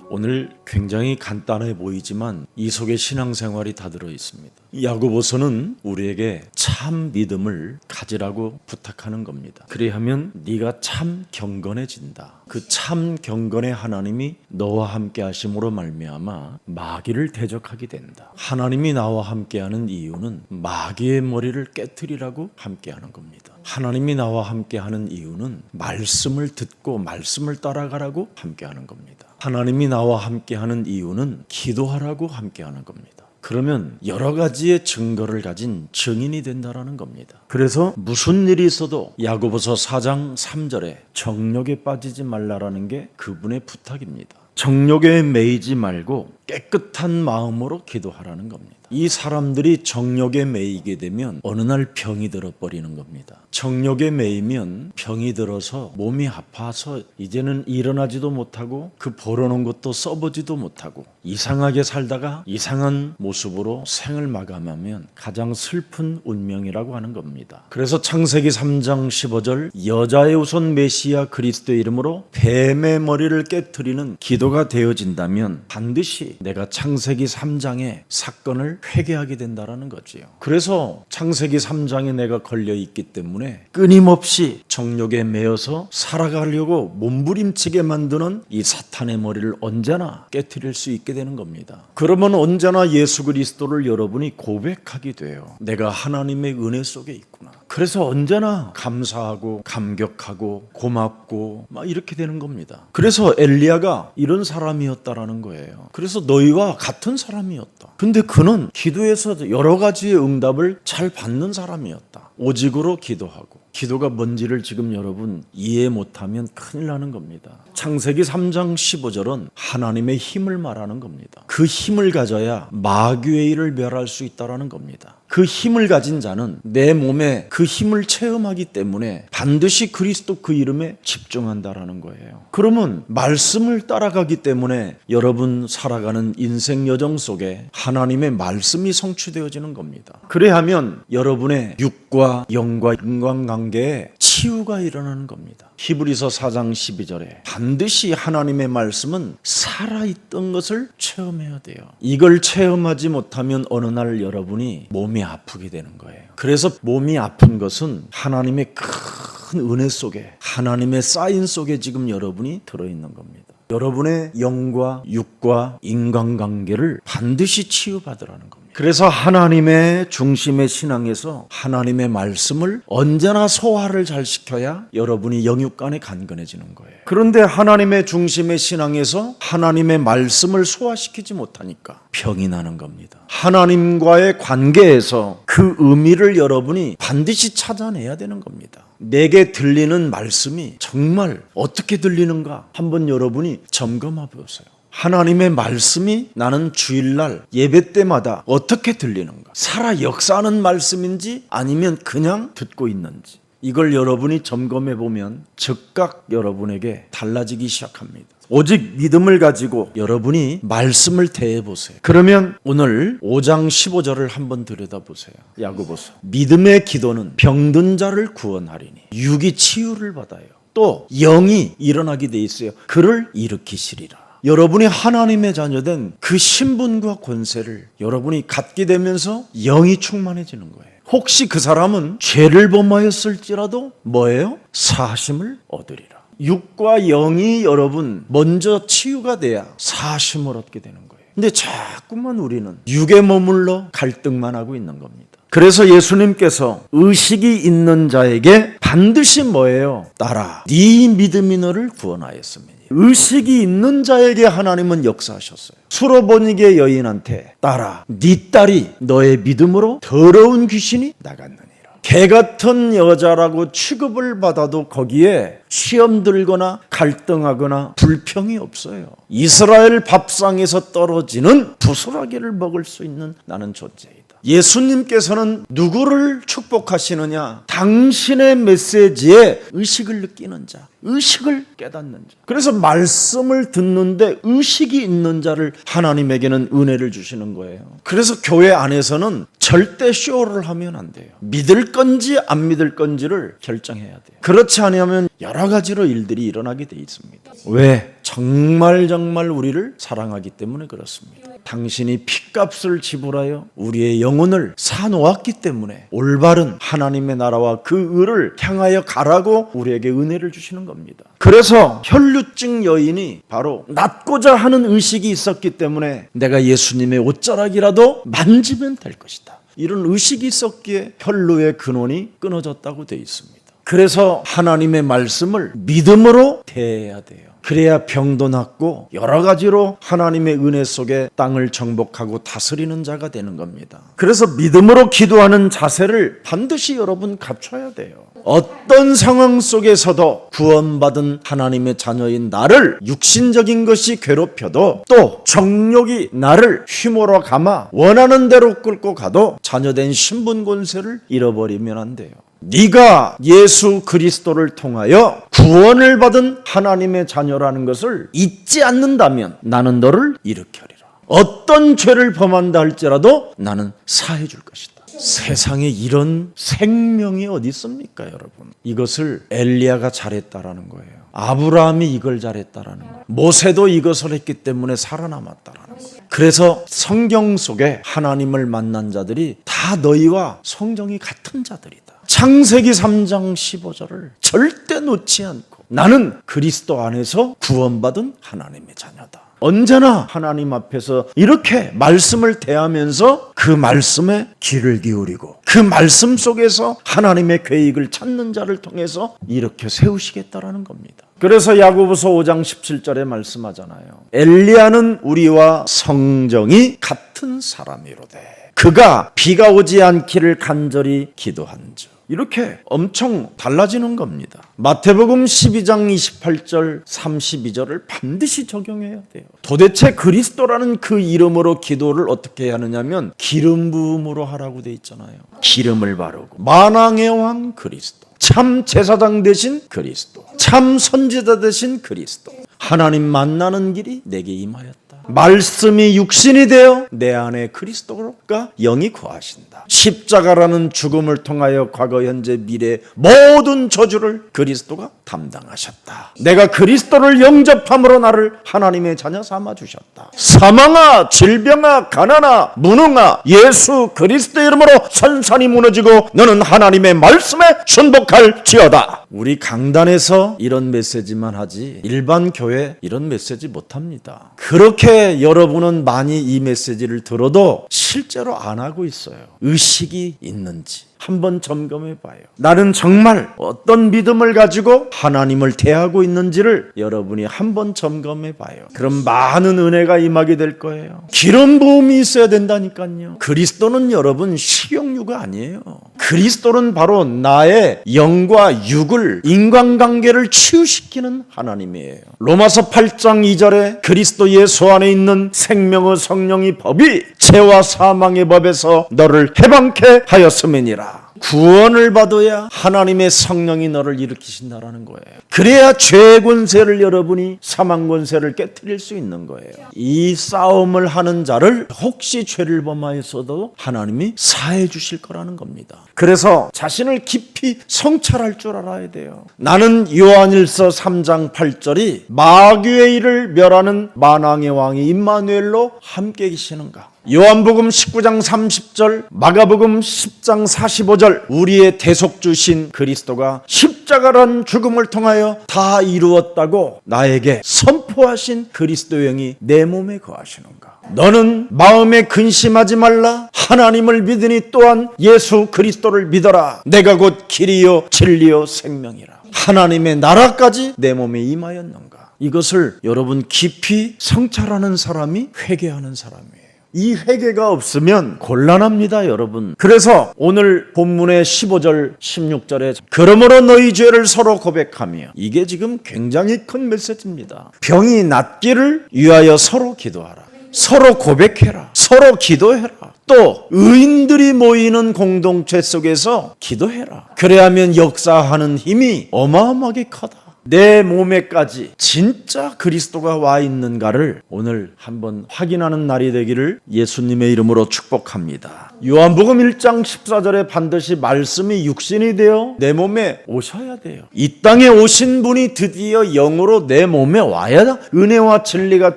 오늘 굉장히 간단해 보이지만 이 속에 신앙생활이 다 들어 있습니다. 야고보서는 우리에게 참 믿음을 가지라고 부탁하는 겁니다. 그리하면 네가 참 경건해진다. 그 참 경건의 하나님이 너와 함께 하심으로 말미암아 마귀를 대적하게 된다. 하나님이 나와 함께하는 이유는 마귀의 머리를 깨트리라고 함께하는 겁니다. 하나님이 나와 함께하는 이유는 말씀을 듣고 말씀을 따라가라고 함께하는 겁니다. 하나님이 나와 함께하는 이유는 기도하라고 함께하는 겁니다. 그러면 여러 가지의 증거를 가진 증인이 된다라는 겁니다. 그래서 무슨 일이 있어도 야고보서 4장 3절에 정욕에 빠지지 말라라는 게 그분의 부탁입니다. 정욕에 매이지 말고 깨끗한 마음으로 기도하라는 겁니다. 이 사람들이 정욕에 매이게 되면 어느 날 병이 들어버리는 겁니다. 정욕에 매이면 병이 들어서 몸이 아파서 이제는 일어나지도 못하고 그 벌어놓은 것도 써보지도 못하고 이상하게 살다가 이상한 모습으로 생을 마감하면 가장 슬픈 운명이라고 하는 겁니다. 그래서 창세기 3장 15절 여자의 우선 메시아 그리스도의 이름으로 뱀의 머리를 깨트리는 기도가 되어진다면 반드시 내가 창세기 3장의 사건을 회개하게 된다라는 거지요. 그래서 창세기 3장에 내가 걸려있기 때문에 끊임없이 정욕에 매여서 살아가려고 몸부림치게 만드는 이 사탄의 머리를 언제나 깨트릴 수 있게 되는 겁니다. 그러면 언제나 예수 그리스도를 여러분이 고백하게 돼요. 내가 하나님의 은혜 속에 있구나. 그래서 언제나 감사하고 감격하고 고맙고 막 이렇게 되는 겁니다. 그래서 엘리야가 이런 사람이었다라는 거예요. 그래서 너희와 같은 사람이었다. 근데 그는 기도에서 여러 가지의 응답을 잘 받는 사람이었다. 오직으로 기도하고. 기도가 뭔지를 지금 여러분 이해 못하면 큰일 나는 겁니다. 창세기 3장 15절은 하나님의 힘을 말하는 겁니다. 그 힘을 가져야 마귀의 일을 멸할 수 있다는 겁니다. 그 힘을 가진 자는 내 몸에 그 힘을 체험하기 때문에 반드시 그리스도 그 이름에 집중한다라는 거예요. 그러면 말씀을 따라가기 때문에 여러분 살아가는 인생 여정 속에 하나님의 말씀이 성취되어지는 겁니다. 그래야면 여러분의 육과 영과 인간관계에 치유가 일어나는 겁니다. 히브리서 4장 12절에 반드시 하나님의 말씀은 살아있던 것을 체험해야 돼요. 이걸 체험하지 못하면 어느 날 여러분이 몸이 아프게 되는 거예요. 그래서 몸이 아픈 것은 하나님의 큰 은혜 속에 하나님의 사인 속에 지금 여러분이 들어있는 겁니다. 여러분의 영과 육과 인간관계를 반드시 치유받으라는 겁니다. 그래서 하나님의 중심의 신앙에서 하나님의 말씀을 언제나 소화를 잘 시켜야 여러분이 영육간에 간건해지는 거예요. 그런데 하나님의 중심의 신앙에서 하나님의 말씀을 소화시키지 못하니까 병이 나는 겁니다. 하나님과의 관계에서 그 의미를 여러분이 반드시 찾아내야 되는 겁니다. 내게 들리는 말씀이 정말 어떻게 들리는가 한번 여러분이 점검해 보세요. 하나님의 말씀이 나는 주일날 예배 때마다 어떻게 들리는가? 살아 역사하는 말씀인지 아니면 그냥 듣고 있는지 이걸 여러분이 점검해 보면 즉각 여러분에게 달라지기 시작합니다. 오직 믿음을 가지고 여러분이 말씀을 대해 보세요. 그러면 오늘 5장 15절을 한번 들여다보세요. 야고보서 믿음의 기도는 병든 자를 구원하리니 육이 치유를 받아요. 또 영이 일어나게 돼 있어요. 그를 일으키시리라. 여러분이 하나님의 자녀된 그 신분과 권세를 여러분이 갖게 되면서 영이 충만해지는 거예요. 혹시 그 사람은 죄를 범하였을지라도 뭐예요? 사하심을 얻으리라. 육과 영이 여러분 먼저 치유가 돼야 사하심을 얻게 되는 거예요. 근데 자꾸만 우리는 육에 머물러 갈등만 하고 있는 겁니다. 그래서 예수님께서 의식이 있는 자에게 반드시 뭐예요? 따라 네 믿음이 너를 구원하였으니. 의식이 있는 자에게 하나님은 역사하셨어요. 수로보니게 여인한테 따라 네 딸이 너의 믿음으로 더러운 귀신이 나갔느니라. 개 같은 여자라고 취급을 받아도 거기에 시험 들거나 갈등하거나 불평이 없어요. 이스라엘 밥상에서 떨어지는 부스러기를 먹을 수 있는 나는 존재이다. 예수님께서는 누구를 축복하시느냐? 당신의 메시지에 의식을 느끼는 자, 의식을 깨닫는 자. 그래서 말씀을 듣는데 의식이 있는 자를 하나님에게는 은혜를 주시는 거예요. 그래서 교회 안에서는 절대 쇼를 하면 안 돼요. 믿을 건지 안 믿을 건지를 결정해야 돼요. 그렇지 않으면 여러 가지로 일들이 일어나게 돼 있습니다. 왜? 정말 우리를 사랑하기 때문에 그렇습니다. 당신이 핏값을 지불하여 우리의 영혼을 사놓았기 때문에 올바른 하나님의 나라와 그 의를 향하여 가라고 우리에게 은혜를 주시는 겁니다. 그래서 혈루증 여인이 바로 낫고자 하는 의식이 있었기 때문에 내가 예수님의 옷자락이라도 만지면 될 것이다, 이런 의식이 있었기에 혈루의 근원이 끊어졌다고 되어 있습니다. 그래서 하나님의 말씀을 믿음으로 대해야 돼요. 그래야 병도 낫고 여러 가지로 하나님의 은혜 속에 땅을 정복하고 다스리는 자가 되는 겁니다. 그래서 믿음으로 기도하는 자세를 반드시 여러분 갖춰야 돼요. 어떤 상황 속에서도 구원받은 하나님의 자녀인 나를 육신적인 것이 괴롭혀도, 또 정욕이 나를 휘몰아 감아 원하는 대로 끌고 가도 자녀된 신분 권세를 잃어버리면 안 돼요. 네가 예수 그리스도를 통하여 구원을 받은 하나님의 자녀라는 것을 잊지 않는다면 나는 너를 일으켜리라. 어떤 죄를 범한다 할지라도 나는 사해 줄 것이다. 세상에 이런 생명이 어디 있습니까, 여러분? 이것을 엘리야가 잘했다라는 거예요. 아브라함이 이걸 잘했다라는 거예요. 모세도 이것을 했기 때문에 살아남았다라는 거예요. 그래서 성경 속에 하나님을 만난 자들이 다 너희와 성정이 같은 자들이다. 창세기 3장 15절을 절대 놓지 않고 나는 그리스도 안에서 구원받은 하나님의 자녀다. 언제나 하나님 앞에서 이렇게 말씀을 대하면서 그 말씀에 귀를 기울이고 그 말씀 속에서 하나님의 계획을 찾는 자를 통해서 이렇게 세우시겠다라는 겁니다. 그래서 야고보서 5장 17절에 말씀하잖아요. 엘리야는 우리와 성정이 같은 사람이로되 그가 비가 오지 않기를 간절히 기도한즉. 이렇게 엄청 달라지는 겁니다. 마태복음 12장 28절 32절을 반드시 적용해야 돼요. 도대체 그리스도라는 그 이름으로 기도를 어떻게 하느냐면 기름 부음으로 하라고 돼 있잖아요. 기름을 바르고 만왕의 왕 그리스도, 참 제사장 되신 그리스도, 참 선지자 되신 그리스도, 하나님 만나는 길이 내게 임하였다. 말씀이 육신이 되어 내 안에 그리스도가 영이 거하신다. 십자가라는 죽음을 통하여 과거 현재 미래 모든 저주를 그리스도가 담당하셨다. 내가 그리스도를 영접함으로 나를 하나님의 자녀 삼아 주셨다. 사망아 질병아 가난아 무능아 예수 그리스도 이름으로 산산이 무너지고 너는 하나님의 말씀에 순복할지어다. 우리 강단에서 이런 메시지만 하지 일반 교회 이런 메시지 못합니다. 그렇게 여러분은 많이 이 메시지를 들어도 실제로 안 하고 있어요. 의식이 있는지 한번 점검해 봐요. 나는 정말 어떤 믿음을 가지고 하나님을 대하고 있는지를 여러분이 한번 점검해 봐요. 그럼 많은 은혜가 임하게 될 거예요. 기름 부음이 있어야 된다니까요. 그리스도는 여러분 식용유가 아니에요. 그리스도는 바로 나의 영과 육을, 인간관계를 치유시키는 하나님이에요. 로마서 8장 2절에 그리스도 예수 안에 있는 생명의 성령의 법이 죄와 사망의 법에서 너를 해방케 하였음이니라. 구원을 받아야 하나님의 성령이 너를 일으키신다라는 거예요. 그래야 죄의 권세를 여러분이 사망 권세를 깨트릴 수 있는 거예요. 이 싸움을 하는 자를 혹시 죄를 범하였어도 하나님이 사해 주실 거라는 겁니다. 그래서 자신을 깊이 성찰할 줄 알아야 돼요. 나는 요한일서 3장 8절이 마귀의 일을 멸하는 만왕의 왕이 임마누엘로 함께 계시는가. 요한복음 19장 30절, 마가복음 10장 45절, 우리의 대속주신 그리스도가 십자가란 죽음을 통하여 다 이루었다고 나에게 선포하신 그리스도의 영이 내 몸에 거하시는가. 너는 마음에 근심하지 말라. 하나님을 믿으니 또한 예수 그리스도를 믿어라. 내가 곧 길이요 진리요 생명이라. 하나님의 나라까지 내 몸에 임하였는가. 이것을 여러분 깊이 성찰하는 사람이 회개하는 사람이에요. 이 회개가 없으면 곤란합니다, 여러분. 그래서 오늘 본문의 15절, 16절에 그러므로 너희 죄를 서로 고백하며, 이게 지금 굉장히 큰 메시지입니다. 병이 낫기를 위하여 서로 기도하라. 서로 고백해라. 서로 기도해라. 또 의인들이 모이는 공동체 속에서 기도해라. 그래야면 역사하는 힘이 어마어마하게 커다. 내 몸에까지 진짜 그리스도가 와 있는가를 오늘 한번 확인하는 날이 되기를 예수님의 이름으로 축복합니다. 요한복음 1장 14절에 반드시 말씀이 육신이 되어 내 몸에 오셔야 돼요. 이 땅에 오신 분이 드디어 영으로 내 몸에 와야 은혜와 진리가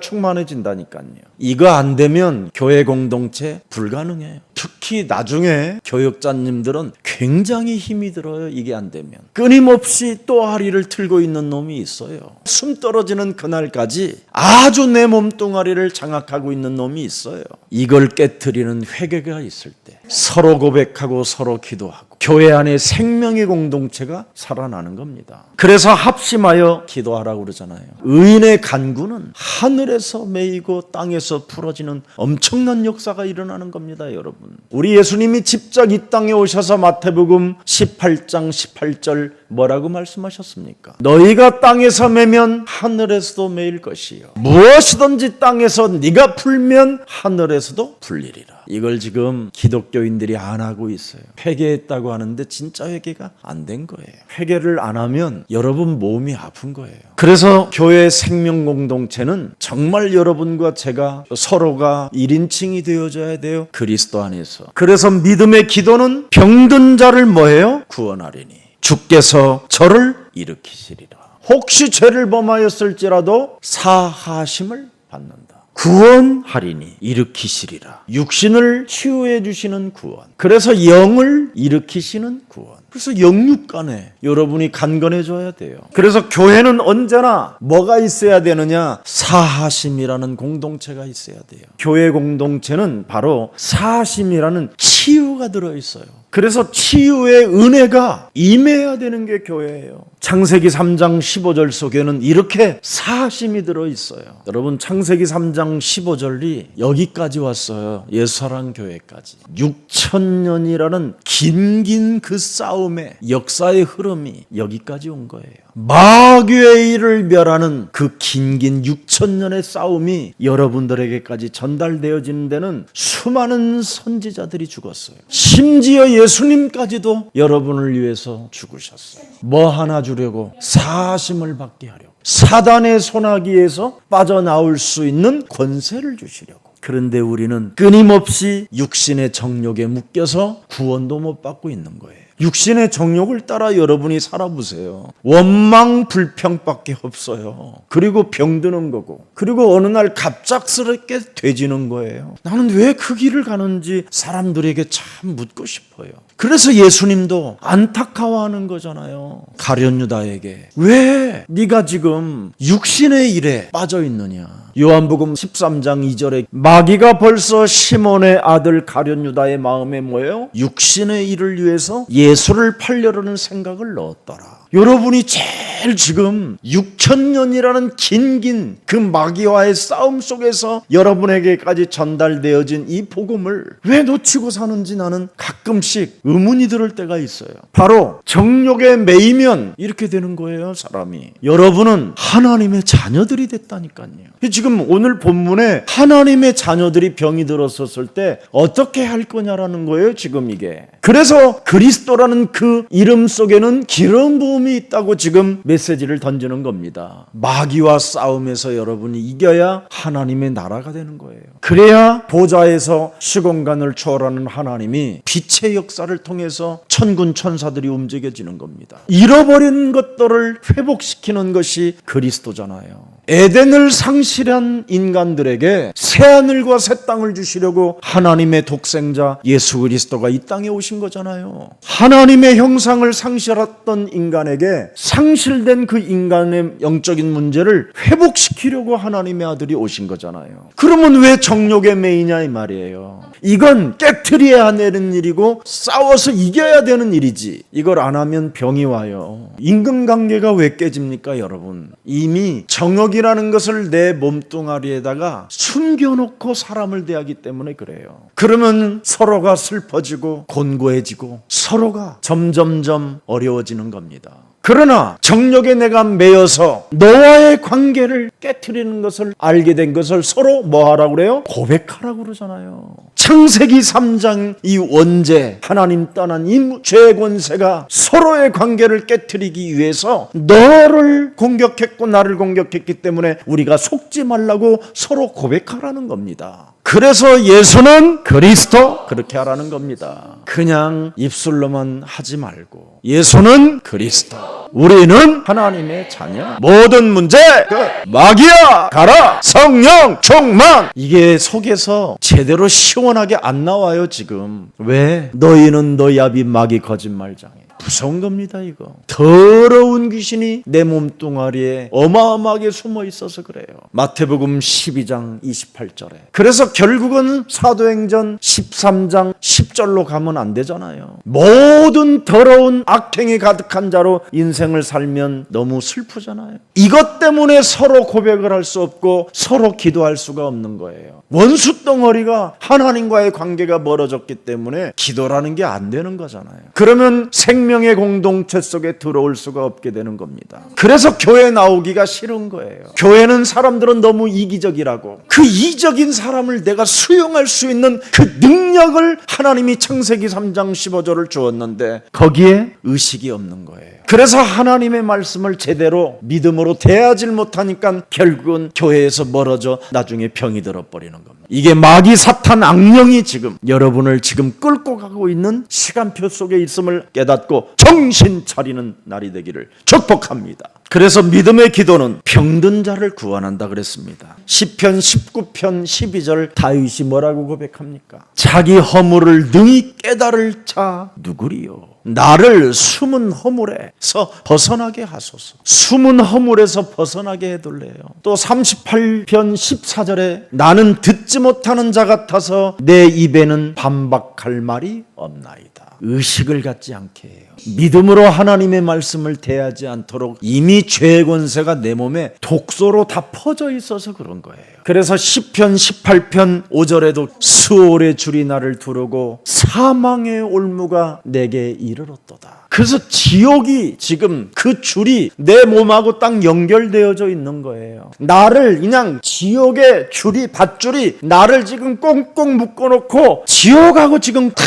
충만해진다니까요. 이거 안 되면 교회 공동체 불가능해요. 특히 나중에 교역자님들은 굉장히 힘이 들어요. 이게 안 되면. 끊임없이 또아리를 틀고 있는 놈이 있어요. 숨 떨어지는 그날까지 아주 내 몸뚱아리를 장악하고 있는 놈이 있어요. 이걸 깨트리는 회개가 있을 때 서로 고백하고 서로 기도하고 교회 안에 생명의 공동체가 살아나는 겁니다. 그래서 합심하여 기도하라고 그러잖아요. 의인의 간구는 하늘에서 메이고 땅에서 풀어지는 엄청난 역사가 일어나는 겁니다, 여러분. 우리 예수님이 직접 이 땅에 오셔서 마태복음 18장 18절 뭐라고 말씀하셨습니까? 너희가 땅에서 매면 하늘에서도 매일 것이요 무엇이든지 땅에서 네가 풀면 하늘에서도 풀리리라. 이걸 지금 기독교인들이 안 하고 있어요. 회개했다고 하는데 진짜 회개가 안 된 거예요. 회개를 안 하면 여러분 몸이 아픈 거예요. 그래서 교회 생명 공동체는 정말 여러분과 제가 서로가 1인칭이 되어져야 돼요. 그리스도 안에서. 그래서 믿음의 기도는 병든 자를 뭐예요? 구원하리니 주께서 저를 일으키시리라. 혹시 죄를 범하였을지라도 사하심을 받는다. 구원하리니 일으키시리라. 육신을 치유해 주시는 구원. 그래서 영을 일으키시는 구원. 그래서 영육간에 여러분이 간건해져야 돼요. 그래서 교회는 언제나 뭐가 있어야 되느냐? 사하심이라는 공동체가 있어야 돼요. 교회 공동체는 바로 사하심이라는 치유가 들어있어요. 그래서 치유의 은혜가 임해야 되는 게 교회예요. 창세기 3장 15절 속에는 이렇게 사하심이 들어있어요. 여러분 창세기 3장 15절이 여기까지 왔어요. 예수사랑교회까지 6,000년이라는 긴 그 싸움의 역사의 흐름이 여기까지 온 거예요. 마귀의 일을 멸하는 그 긴 6,000년의 싸움이 여러분들에게까지 전달되어지는 데는 수많은 선지자들이 죽었어요. 심지어 예수님까지도 여러분을 위해서 죽으셨어요. 뭐 하나 주려고? 사하심을 받게 하려고. 사단의 소나기에서 빠져나올 수 있는 권세를 주시려고. 그런데 우리는 끊임없이 육신의 정욕에 묶여서 구원도 못 받고 있는 거예요. 육신의 정욕을 따라 여러분이 살아보세요. 원망 불평밖에 없어요. 그리고 병드는 거고, 그리고 어느 날 갑작스럽게 돼지는 거예요. 나는 왜 그 길을 가는지 사람들에게 참 묻고 싶어요. 그래서 예수님도 안타까워하는 거잖아요. 가룟 유다에게 왜 네가 지금 육신의 일에 빠져 있느냐. 요한복음 13장 2절에 마귀가 벌써 시몬의 아들 가룟 유다의 마음에 뭐예요? 육신의 일을 위해서 예수를 팔려는 생각을 넣었더라. 여러분이 제일 지금 6,000년이라는 긴 그 마귀와의 싸움 속에서 여러분에게까지 전달되어진 이 복음을 왜 놓치고 사는지 나는 가끔씩 의문이 들을 때가 있어요. 바로 정욕에 매이면 이렇게 되는 거예요, 사람이. 여러분은 하나님의 자녀들이 됐다니까요. 지금 오늘 본문에 하나님의 자녀들이 병이 들었었을 때 어떻게 할 거냐라는 거예요, 지금 이게. 그래서 그리스도라는 그 이름 속에는 기름 부음이 있다고 지금 메시지를 던지는 겁니다. 마귀와 싸움에서 여러분이 이겨야 하나님의 나라가 되는 거예요. 그래야 보좌에서 시공간을 초월하는 하나님이 빛의 역사를 통해서 천군 천사들이 움직여지는 겁니다. 잃어버린 것들을 회복시키는 것이 그리스도잖아요. 에덴을 상실한 인간들에게 새하늘과 새 땅을 주시려고 하나님의 독생자 예수 그리스도가 이 땅에 오신 거잖아요. 하나님의 형상을 상실했던 인간에게 상실된 그 인간의 영적인 문제를 회복시키려고 하나님의 아들이 오신 거잖아요. 그러면 왜 정욕에 매이냐 이 말이에요. 이건 깨트려야 되는 일이고 싸워서 이겨야 되는 일이지. 이걸 안 하면 병이 와요. 인간관계가 왜 깨집니까, 여러분? 이미 정욕이라는 것을 내 몸뚱아리에다가 숨겨놓고 사람을 대하기 때문에 그래요. 그러면 서로가 슬퍼지고 곤고해지고 서로가 점점점 어려워지는 겁니다. 그러나 정욕에 내가 매여서 너와의 관계를 깨트리는 것을 알게 된 것을 서로 뭐 하라고 그래요? 고백하라고 그러잖아요. 창세기 3장 이 원죄, 하나님 떠난 이 죄의 권세가 서로의 관계를 깨트리기 위해서 너를 공격했고 나를 공격했기 때문에 우리가 속지 말라고 서로 고백하라는 겁니다. 그래서 예수는 그리스도 그렇게 하라는 겁니다. 그냥 입술로만 하지 말고 예수는 그리스도, 우리는 하나님의 자녀, 모든 문제 마귀야 가라, 성령 충만, 이게 속에서 제대로 시원하게 안 나와요 지금. 왜? 너희는 너희 아비 마귀 거짓말장애. 무서운 겁니다 이거. 더러운 귀신이 내 몸뚱아리에 어마어마하게 숨어 있어서 그래요. 마태복음 12장 28절에. 그래서 결국은 사도행전 13장 10절로 가면 안 되잖아요. 모든 더러운 악행이 가득한 자로 인생을 살면 너무 슬프잖아요. 이것 때문에 서로 고백을 할 수 없고 서로 기도할 수가 없는 거예요. 원수 덩어리가 하나님과의 관계가 멀어졌기 때문에 기도라는 게 안 되는 거잖아요. 그러면 생명의 공동체 속에 들어올 수가 없게 되는 겁니다. 그래서 교회 나오기가 싫은 거예요. 교회는 사람들은 너무 이기적이라고, 그 이적인 사람을 내가 수용할 수 있는 그 능력을 하나님이 창세기 3장 15절을 주었는데 거기에 의식이 없는 거예요. 그래서 하나님의 말씀을 제대로 믿음으로 대하지 못하니까 결국은 교회에서 멀어져 나중에 병이 들어버리는 겁니다. 이게 마귀 사탄 악령이 지금 여러분을 지금 끌고 가고 있는 시간표 속에 있음을 깨닫고 정신 차리는 날이 되기를 축복합니다. 그래서 믿음의 기도는 병든 자를 구원한다 그랬습니다. 시편 19편 12절 다윗이 뭐라고 고백합니까? 자기 허물을 능히 깨달을 자 누구리요? 나를 숨은 허물에서 벗어나게 하소서. 숨은 허물에서 벗어나게 해둘래요. 또 38편 14절에 나는 듣지 못하는 자 같아서 내 입에는 반박할 말이 없나이다. 의식을 갖지 않게 해요. 믿음으로 하나님의 말씀을 대하지 않도록 이미 죄의 권세가 내 몸에 독소로 다 퍼져 있어서 그런 거예요. 그래서 시편 18편 5절에도 수월의 줄이 나를 두르고 사망의 올무가 내게 이르렀도다. 그래서 지옥이 지금 그 줄이 내 몸하고 딱 연결되어져 있는 거예요. 나를 그냥 지옥의 줄이, 밧줄이 나를 지금 꽁꽁 묶어놓고 지옥하고 지금 탁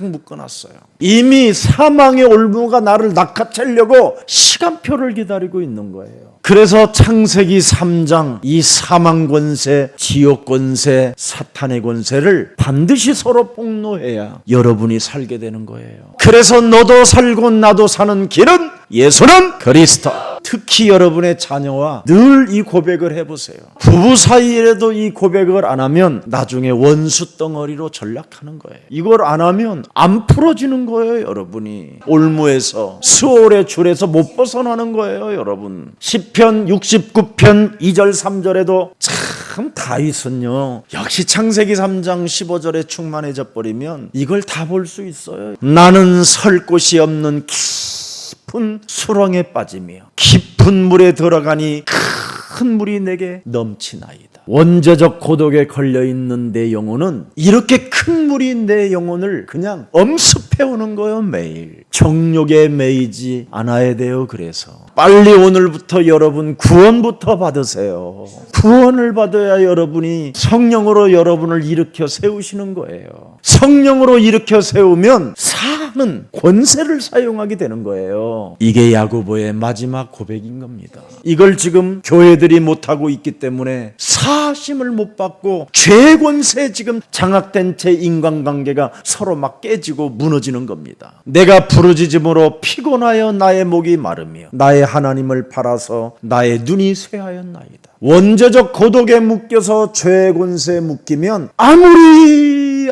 묶어놨어요. 이미 사망의 올무가 나를 낚아채려고 시간표를 기다리고 있는 거예요. 그래서 창세기 3장 이 사망 권세, 지옥 권세, 사탄의 권세를 반드시 서로 폭로해야 여러분이 살게 되는 거예요. 그래서 너도 살고 나도 사는 길은 예수는 그리스도. 특히 여러분의 자녀와 늘 이 고백을 해보세요. 부부 사이에도 이 고백을 안 하면 나중에 원수 덩어리로 전락하는 거예요. 이걸 안 하면 안 풀어지는 거예요. 여러분이 올무에서 수월의 줄에서 못 벗어나는 거예요. 여러분 시편 69편 2절 3절에도 참 다윗은요 역시 창세기 3장 15절에 충만해져 버리면 이걸 다 볼 수 있어요. 나는 설 곳이 없는 깊은 수렁에 빠지며 깊은 물에 들어가니 큰 물이 내게 넘치나이다. 원죄적 고독에 걸려있는 내 영혼은 이렇게 큰 물이 내 영혼을 그냥 엄습해오는 거예요. 매일 정욕에 매이지 않아야 돼요. 그래서 빨리 오늘부터 여러분 구원부터 받으세요. 구원을 받아야 여러분이 성령으로 여러분을 일으켜 세우시는 거예요. 성령으로 일으켜 세우면 사는 권세를 사용하게 되는 거예요. 이게 야고보의 마지막 고백인 겁니다. 이걸 지금 교회들이 못하고 있기 때문에 사심을 못 받고 죄의 권세에 지금 장악된 채 인간관계가 서로 막 깨지고 무너지는 겁니다. 내가 부르짖음으로 피곤하여 나의 목이 마르며 나의 하나님을 바라서 나의 눈이 쇠하였나이다. 원죄적 고독에 묶여서 죄의 권세에 묶이면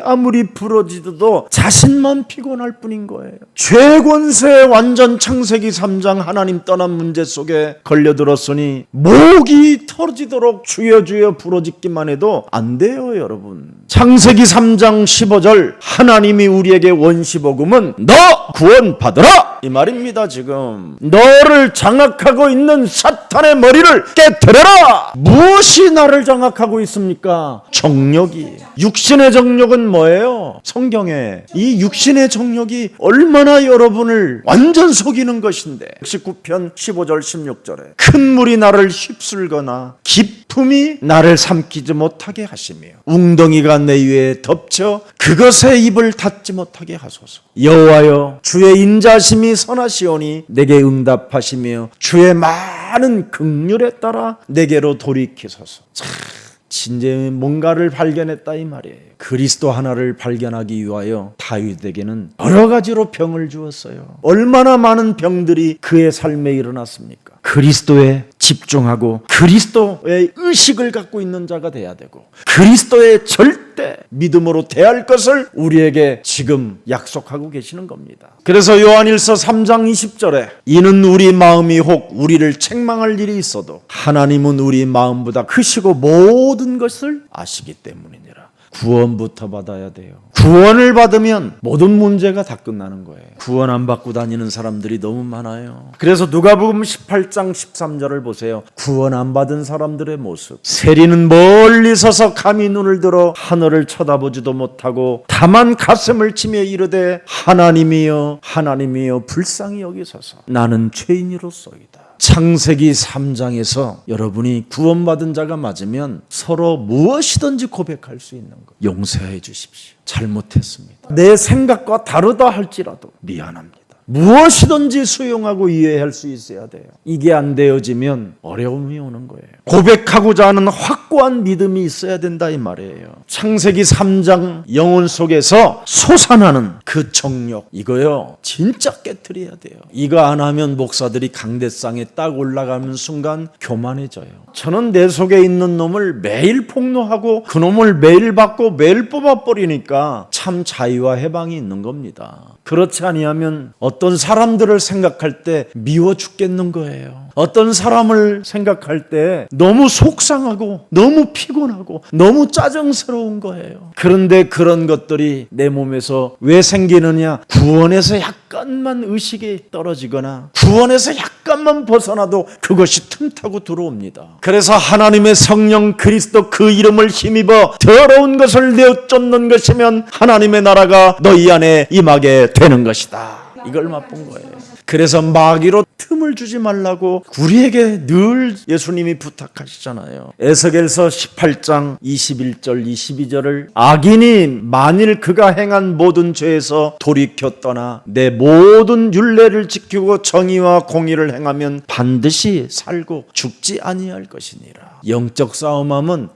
아무리 부러지도 자신만 피곤할 뿐인 거예요. 죄의 권세에 완전 창세기 3장 하나님 떠난 문제 속에 걸려들었으니 목이 터지도록 주여 주여 부러짓기만 해도 안 돼요. 여러분 창세기 3장 15절 하나님이 우리에게 원시복음은 너 구원받으라 이 말입니다. 지금 너를 장악하고 있는 사탄의 머리를 깨뜨려라. 무엇이 나를 장악하고 있습니까? 정욕이. 육신의 정욕은 뭐예요? 성경에 이 육신의 정욕이 얼마나 여러분을 완전 속이는 것인데 19편 15절 16절에 큰 물이 나를 휩쓸거나 깊음이 나를 삼키지 못하게 하시며 웅덩이가 내 위에 덮쳐 그것에 입을 닫지 못하게 하소서. 여호와여 주의 인자심이 선하시오니 내게 응답하시며 주의 많은 긍휼에 따라 내게로 돌이키소서. 진정의 뭔가를 발견했다 이 말이에요. 그리스도 하나를 발견하기 위하여 다윗에게는 여러 가지로 병을 주었어요. 얼마나 많은 병들이 그의 삶에 일어났습니까? 그리스도에 집중하고 그리스도의 의식을 갖고 있는 자가 돼야 되고 그리스도의 절대 믿음으로 대할 것을 우리에게 지금 약속하고 계시는 겁니다. 그래서 요한일서 3장 20절에 이는 우리 마음이 혹 우리를 책망할 일이 있어도 하나님은 우리 마음보다 크시고 모든 것을 아시기 때문이니라. 구원부터 받아야 돼요. 구원을 받으면 모든 문제가 다 끝나는 거예요. 구원 안 받고 다니는 사람들이 너무 많아요. 그래서 누가복음 18장 13절을 보세요. 구원 안 받은 사람들의 모습. 세리는 멀리 서서 감히 눈을 들어 하늘을 쳐다보지도 못하고 다만 가슴을 치며 이르되 하나님이여 하나님이여 불쌍히 여기소서 나는 죄인이로소이다. 창세기 3장에서 여러분이 구원받은 자가 맞으면 서로 무엇이든지 고백할 수 있는 것. 용서해 주십시오. 잘못했습니다. 내 생각과 다르다 할지라도 미안합니다. 무엇이든지 수용하고 이해할 수 있어야 돼요. 이게 안 되어지면 어려움이 오는 거예요. 고백하고자 하는 확고한 믿음이 있어야 된다 이 말이에요. 창세기 3장 영혼 속에서 솟아나는 그 정욕 이거요 진짜 깨트려야 돼요. 이거 안 하면 목사들이 강대상에 딱 올라가는 순간 교만해져요. 저는 내 속에 있는 놈을 매일 폭로하고 그 놈을 매일 받고 매일 뽑아버리니까 참 자유와 해방이 있는 겁니다. 그렇지 아니하면 어떤 사람들을 생각할 때 미워 죽겠는 거예요. 어떤 사람을 생각할 때 너무 속상하고 너무 피곤하고 너무 짜증스러운 거예요. 그런데 그런 것들이 내 몸에서 왜 생기느냐? 구원에서 약간만 의식이 떨어지거나 구원에서 약간만 벗어나도 그것이 틈타고 들어옵니다. 그래서 하나님의 성령 그리스도 그 이름을 힘입어 더러운 것을 내어쫓는 것이면 하나님의 나라가 너희 안에 임하게 되는 것이다. 이걸 맛본 거예요. 그래서 마귀로 틈을 주지 말라고 우리에게 늘 예수님이 부탁하시잖아요. 에스겔서 18장 21절 22절을 악인이 만일 그가 행한 모든 죄에서 돌이켜 떠나 내 모든 율례를 지키고 정의와 공의를 행하면 반드시 살고 죽지 아니할 것이니라. 영적 싸움함은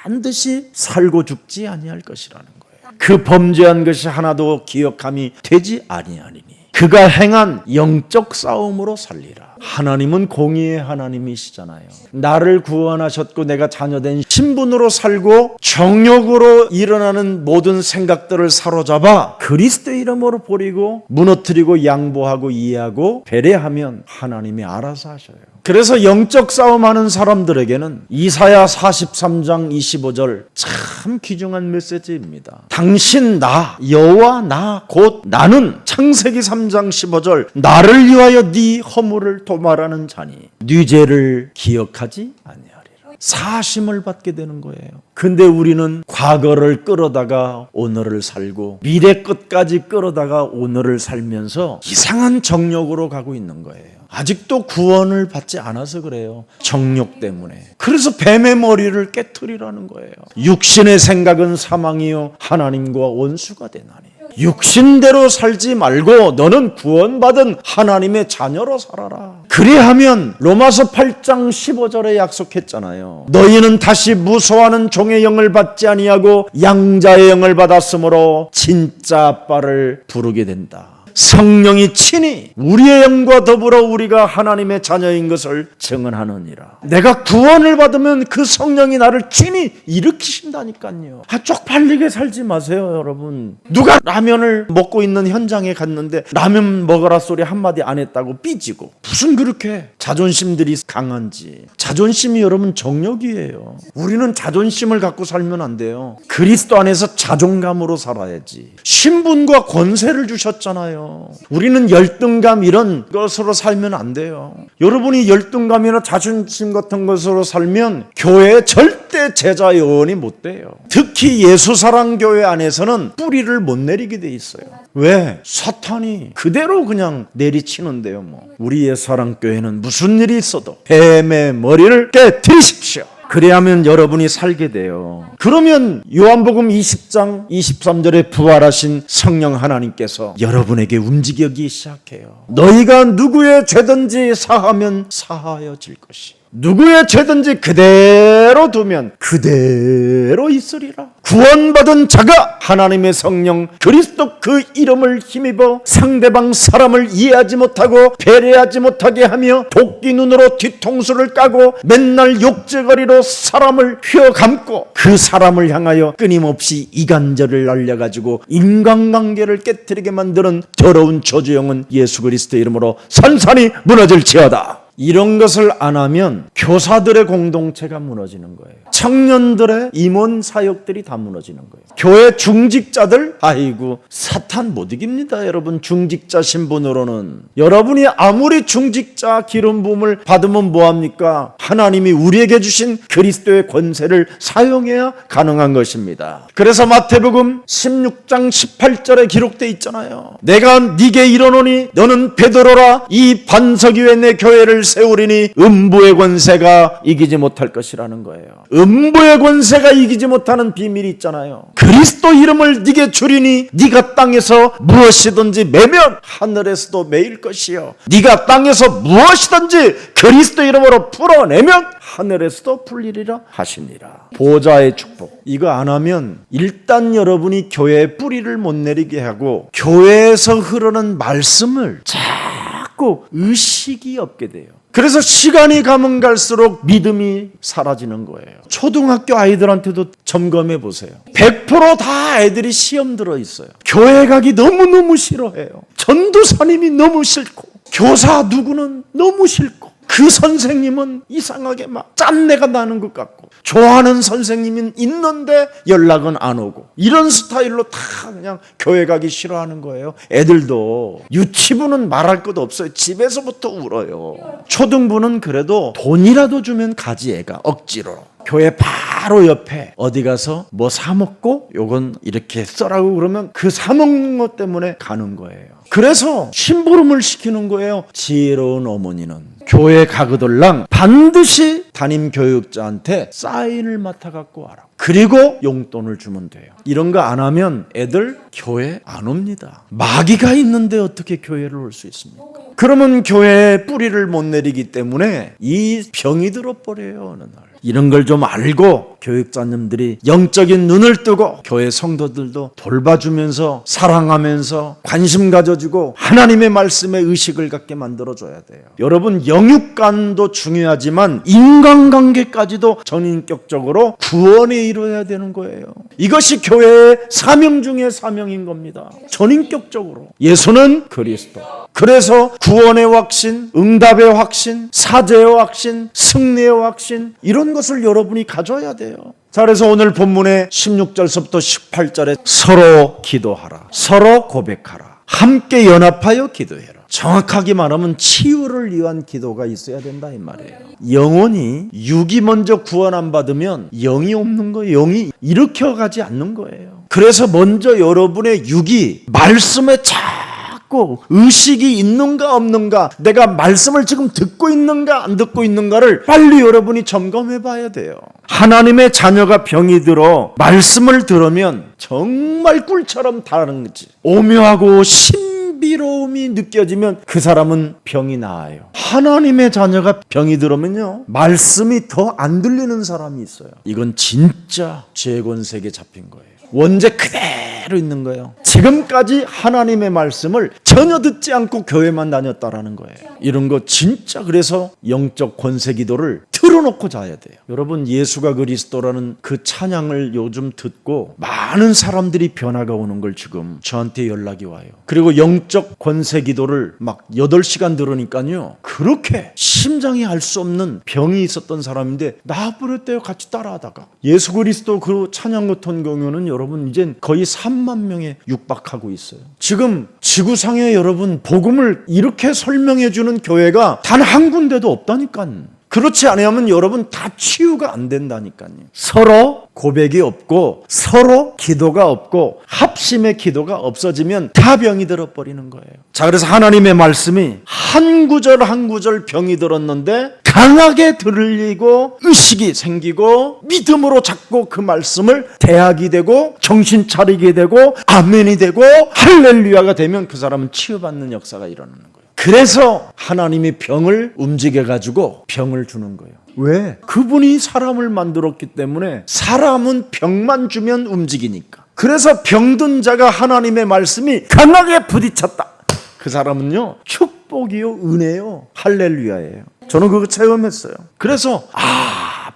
반드시 살고 죽지 아니할 것이라는 거예요. 그 범죄한 것이 하나도 기억함이 되지 아니하리니 그가 행한 영적 싸움으로 살리라. 하나님은 공의의 하나님이시잖아요. 나를 구원하셨고 내가 자녀된 신분으로 살고 정욕으로 일어나는 모든 생각들을 사로잡아 그리스도의 이름으로 버리고 무너뜨리고 양보하고 이해하고 배려하면 하나님이 알아서 하셔요. 그래서 영적 싸움하는 사람들에게는 이사야 43장 25절 참 귀중한 메시지입니다. 당신 나 여호와 나 곧 나는 창세기 3장 15절 나를 위하여 네 허물을 도말하는 자니 네 죄를 기억하지 아니하리라. 사심을 받게 되는 거예요. 근데 우리는 과거를 끌어다가 오늘을 살고 미래 끝까지 끌어다가 오늘을 살면서 이상한 정욕으로 가고 있는 거예요. 아직도 구원을 받지 않아서 그래요. 정욕 때문에. 그래서 뱀의 머리를 깨트리라는 거예요. 육신의 생각은 사망이요 하나님과 원수가 되나니. 육신대로 살지 말고 너는 구원받은 하나님의 자녀로 살아라. 그리하면 로마서 8장 15절에 약속했잖아요. 너희는 다시 무소하는 종의 영을 받지 아니하고 양자의 영을 받았으므로 진짜 아빠를 부르게 된다. 성령이 친히 우리의 영과 더불어 우리가 하나님의 자녀인 것을 증언하느니라. 내가 구원을 받으면 그 성령이 나를 친히 일으키신다니까요. 쪽팔리게 살지 마세요, 여러분. 누가 라면을 먹고 있는 현장에 갔는데 라면 먹어라 소리 한마디 안 했다고 삐지고 무슨 그렇게 자존심들이 강한지. 자존심이 여러분 정욕이에요. 우리는 자존심을 갖고 살면 안 돼요. 그리스도 안에서 자존감으로 살아야지. 신분과 권세를 주셨잖아요. 우리는 열등감 이런 것으로 살면 안 돼요. 여러분이 열등감이나 자존심 같은 것으로 살면 교회에 절대 제자 요원이 못 돼요. 특히 예수사랑교회 안에서는 뿌리를 못 내리게 돼 있어요. 왜? 사탄이 그대로 그냥 내리치는데요. 우리 예수사랑교회는 무슨 일이 있어도 뱀의 머리를 깨트리십시오. 그래야면 여러분이 살게 돼요. 그러면 요한복음 20장 23절에 부활하신 성령 하나님께서 여러분에게 움직이기 시작해요. 너희가 누구의 죄든지 사하면 사하여질 것이 누구의 죄든지 그대로 두면 그대로 있으리라. 구원받은 자가 하나님의 성령 그리스도 그 이름을 힘입어 상대방 사람을 이해하지 못하고 배려하지 못하게 하며 도끼 눈으로 뒤통수를 까고 맨날 욕제거리로 사람을 휘어감고 그 사람을 향하여 끊임없이 이간질을 날려가지고 인간관계를 깨트리게 만드는 더러운 저주영은 예수 그리스도의 이름으로 산산이 무너질지어다. 이런 것을 안 하면 교사들의 공동체가 무너지는 거예요. 청년들의 임원 사역들이 다 무너지는 거예요. 교회 중직자들, 아이고 사탄 못 이깁니다. 여러분 중직자 신분으로는. 여러분이 아무리 중직자 기름 부음을 받으면 뭐합니까? 하나님이 우리에게 주신 그리스도의 권세를 사용해야 가능한 것입니다. 그래서 마태복음 16장 18절에 기록되어 있잖아요. 내가 네게 이르노니 너는 베드로라 이 반석 위에 내 교회를 세우리니 음부의 권세가 이기지 못할 것이라는 거예요. 음부의 권세가 이기지 못하는 비밀이 있잖아요. 그리스도 이름을 네게 주리니 네가 땅에서 무엇이든지 매면 하늘에서도 매일 것이요 네가 땅에서 무엇이든지 그리스도 이름으로 풀어내면 하늘에서도 풀리리라 하시니라. 보좌의 축복. 이거 안 하면 일단 여러분이 교회에 뿌리를 못 내리게 하고 교회에서 흐르는 말씀을 자꾸 의식이 없게 돼요. 그래서 시간이 가면 갈수록 믿음이 사라지는 거예요. 초등학교 아이들한테도 점검해 보세요. 100% 애들이 시험 들어 있어요. 교회 가기 너무너무 싫어해요. 전도사님이 너무 싫고 교사 누구는 너무 싫고 그 선생님은 이상하게 막 짠내가 나는 것 같고 좋아하는 선생님은 있는데 연락은 안 오고 이런 스타일로 다 그냥 교회 가기 싫어하는 거예요. 애들도 유치부는 말할 것 없어요. 집에서부터 울어요. 초등부는 그래도 돈이라도 주면 가지 애가 억지로. 교회 바로 옆에 어디 가서 뭐 사 먹고 요건 이렇게 써라고 그러면 그 사 먹는 것 때문에 가는 거예요. 그래서 심부름을 시키는 거예요. 지혜로운 어머니는 교회 가거들랑 반드시 담임 교육자한테 사인을 맡아 갖고 와라. 그리고 용돈을 주면 돼요. 이런 거 안 하면 애들 교회 안 옵니다. 마귀가 있는데 어떻게 교회를 올 수 있습니까? 그러면 교회에 뿌리를 못 내리기 때문에 이 병이 들어버려요. 어느 날. 이런 걸 좀 알고 교육자님들이 영적인 눈을 뜨고 교회 성도들도 돌봐주면서 사랑하면서 관심 가져주고 하나님의 말씀에 의식을 갖게 만들어줘야 돼요. 여러분 영육간도 중요하지만 인간관계까지도 전인격적으로 구원에 이루어야 되는 거예요. 이것이 교회의 사명 중에 사명인 겁니다. 전인격적으로. 예수는 그리스도. 그래서 구원의 확신, 응답의 확신, 사죄의 확신, 승리의 확신 이런 것을 여러분이 가져야 돼요. 자, 그래서 오늘 본문의 16절서부터 18절에 서로 기도하라, 서로 고백하라, 함께 연합하여 기도해라. 정확하게 말하면 치유를 위한 기도가 있어야 된다 이 말이에요. 영혼이 육이 먼저 구원 안 받으면 영이 없는 거예요. 영이 일으켜가지 않는 거예요. 그래서 먼저 여러분의 육이 말씀에 자꾸 의식이 있는가 없는가, 내가 말씀을 지금 듣고 있는가 안 듣고 있는가를 빨리 여러분이 점검해 봐야 돼요. 하나님의 자녀가 병이 들어 말씀을 들으면 정말 꿀처럼 다른 거지. 오묘하고 신비로움이 느껴지면 그 사람은 병이 나아요. 하나님의 자녀가 병이 들으면요 말씀이 더 안 들리는 사람이 있어요. 이건 진짜 죄 권세에 잡힌 거예요. 원죄 그대로 있는 거예요. 지금까지 하나님의 말씀을 전혀 듣지 않고 교회만 다녔다라는 거예요. 이런 거 진짜. 그래서 영적 권세 기도를 틀어놓고 자야 돼요. 여러분 예수가 그리스도라는 그 찬양을 요즘 듣고 많은 사람들이 변화가 오는 걸 지금 저한테 연락이 와요. 그리고 영적 권세 기도를 막 8시간 들으니까요 그렇게 심장이 알 수 없는 병이 있었던 사람인데 나아버렸대요. 같이 따라하다가. 예수 그리스도 그 찬양 같은 경우는 여러분 이젠 거의 3만 명에 육박하고 있어요. 지금 지구상에 여러분 복음을 이렇게 설명해 주는 교회가 단 한 군데도 없다니까요. 그렇지 않으면 여러분 다 치유가 안 된다니까요. 서로 고백이 없고 서로 기도가 없고 합심의 기도가 없어지면 다 병이 들어버리는 거예요. 자, 그래서 하나님의 말씀이 한 구절 한 구절 병이 들었는데 강하게 들리고 의식이 생기고 믿음으로 잡고 그 말씀을 대하게 되고 정신 차리게 되고 아멘이 되고 할렐루야가 되면 그 사람은 치유받는 역사가 일어나는 거예요. 그래서 하나님이 병을 움직여가지고 병을 주는 거예요. 왜? 그분이 사람을 만들었기 때문에 사람은 병만 주면 움직이니까. 그래서 병든 자가 하나님의 말씀이 강하게 부딪혔다. 그 사람은요, 축복이요, 은혜요, 할렐루야예요. 저는 그거 체험했어요. 그래서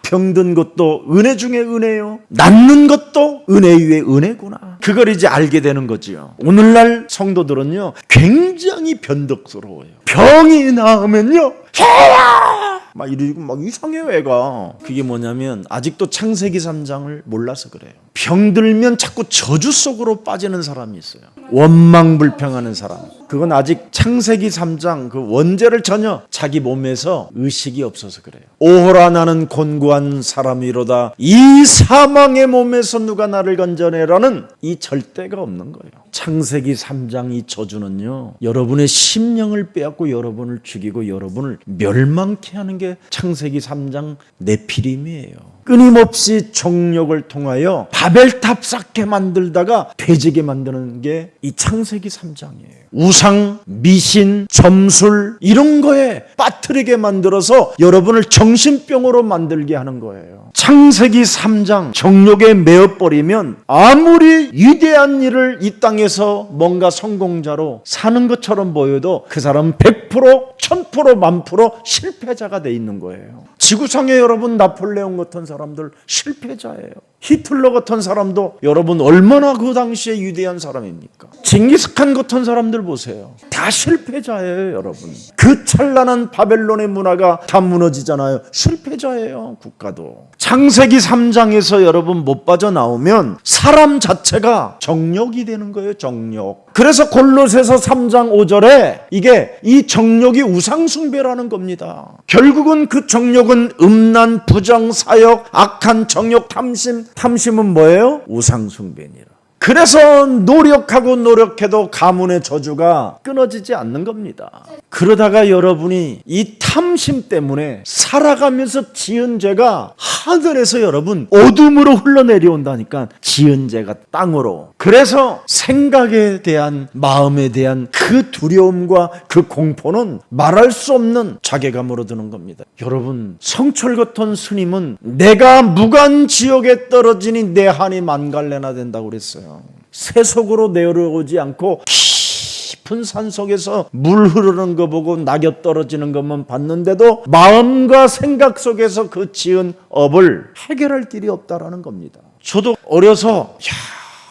병든 것도 은혜 중에 은혜요, 낫는 것도 은혜 위에 은혜구나. 그걸 이제 알게 되는 거지요. 오늘날 성도들은요, 굉장히 변덕스러워요. 병이 나으면요, 해야! 막 이러고 막 이상해요, 애가. 그게 뭐냐면 아직도 창세기 3장을 몰라서 그래요. 병들면 자꾸 저주 속으로 빠지는 사람이 있어요. 원망불평하는 사람. 그건 아직 창세기 3장 그 원죄를 전혀 자기 몸에서 의식이 없어서 그래요. 오호라 나는 곤고한 사람이로다. 이 사망의 몸에서 누가 나를 건져내라는 이 절대가 없는 거예요. 창세기 3장 이 저주는요, 여러분의 심령을 빼앗고 여러분을 죽이고 여러분을 멸망케 하는 게 창세기 3장 네피림이에요. 끊임없이 정욕을 통하여 바벨탑 쌓게 만들다가 되지게 만드는 게 이 창세기 3장이에요. 우상, 미신, 점술 이런 거에 빠뜨리게 만들어서 여러분을 정신병으로 만들게 하는 거예요. 창세기 3장 정욕에 매어버리면 아무리 위대한 일을 이 땅에서 뭔가 성공자로 사는 것처럼 보여도 그 사람은 100%, 1000%, 1000% 실패자가 돼 있는 거예요. 지구상에 여러분 나폴레옹 같은 사람들 실패자예요. 히틀러 같은 사람도 여러분 얼마나 그 당시에 위대한 사람입니까? 징기스칸 같은 사람들 보세요. 다 실패자예요, 여러분. 그 찬란한 바벨론의 문화가 다 무너지잖아요. 실패자예요, 국가도. 창세기 3장에서 여러분 못 빠져나오면 사람 자체가 정욕이 되는 거예요, 정욕. 그래서 골로새서 3장 5절에 이게 이 정욕이 우상숭배라는 겁니다. 결국은 그 정욕은 음란, 부정, 사욕, 악한 정욕, 탐심. 탐심은 뭐예요? 우상숭배니라. 그래서 노력해도 가문의 저주가 끊어지지 않는 겁니다. 그러다가 여러분이 이 탐심 때문에 살아가면서 지은 죄가 하늘에서 여러분 어둠으로 흘러내려온다니까. 지은 죄가 땅으로. 그래서 생각에 대한, 마음에 대한 그 두려움과 그 공포는 말할 수 없는 자괴감으로 드는 겁니다. 여러분, 성철 같은 스님은 내가 무간지옥에 떨어지니 내 한이 만갈래나 된다고 그랬어요. 세속으로 내려오지 않고 깊은 산속에서 물 흐르는 거 보고 낙엽 떨어지는 것만 봤는데도 마음과 생각 속에서 그 지은 업을 해결할 길이 없다라는 겁니다. 저도 어려서